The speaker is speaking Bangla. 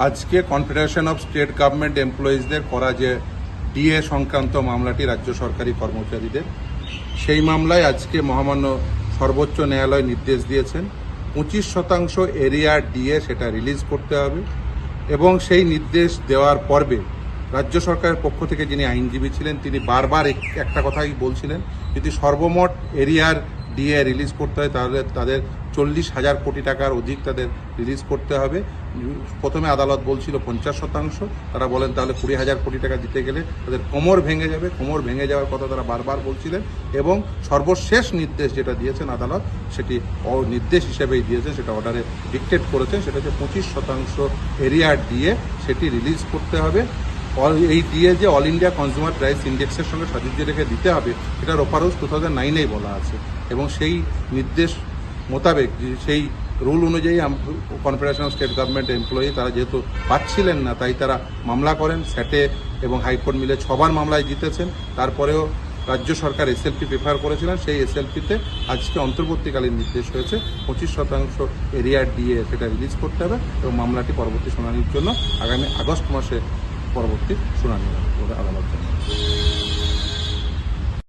আজকে কনফেডারেশন অফ স্টেট গভর্নমেন্ট এমপ্লয়িজদের করা যে ডিএ সংক্রান্ত মামলাটি রাজ্য সরকারি কর্মচারীদের, সেই মামলায় আজকে মহামান্য সর্বোচ্চ ন্যায়ালয় নির্দেশ দিয়েছেন 25% এরিয়া ডিএ সেটা রিলিজ করতে হবে। এবং সেই নির্দেশ দেওয়ার পর্বে রাজ্য সরকারের পক্ষ থেকে যিনি আইনজীবী ছিলেন তিনি বারবার একটা কথাই বলছিলেন, যদি সর্বমোট এরিয়ার ডিএ রিলিজ করতে হয় তাহলে তাদের 40,000 কোটি টাকার অধিক তাদের রিলিজ করতে হবে। প্রথমে আদালত বলছিল 50%, তারা বলেন তাহলে 20,000 কোটি টাকা দিতে গেলে তাদের কোমর ভেঙে যাবে। কোমর ভেঙে যাওয়ার কথা তারা বারবার বলছিলেন এবং সর্বশেষ নির্দেশ যেটা দিয়েছেন আদালত সেটি নির্দেশ হিসেবেই দিয়েছে, সেটা অর্ডারে ডিক্টেট করেছেন, সেটা হচ্ছে 25% এরিয়ার ডিএ সেটি রিলিজ করতে হবে। এই ডিএ যে অল ইন্ডিয়া কনজিউমার প্রাইস ইন্ডেক্সের সঙ্গে সাযুজ্য রেখে দিতে হবে এটা রোপারোজ 2009-এই বলা আছে এবং সেই নির্দেশ মোতাবেক সেই রুল অনুযায়ী confederation of state government employee তারা যেহেতু পাচ্ছিলেন না তাই তারা মামলা করেন। স্যাটে এবং হাইকোর্ট মিলে 6বার মামলায় জিতেছেন। তারপরেও রাজ্য সরকার এসএলপি প্রেফার করেছিলেন, সেই এসএলপিতে আজকে অন্তর্বর্তীকালীন নির্দেশ হয়েছে 25% এরিয়ার ডিএ সেটা রিলিজ করতে হবে এবং মামলাটি পরবর্তী শুনানির জন্য আগামী আগস্ট মাসে পরবর্তী শুনানি হবে আদালত।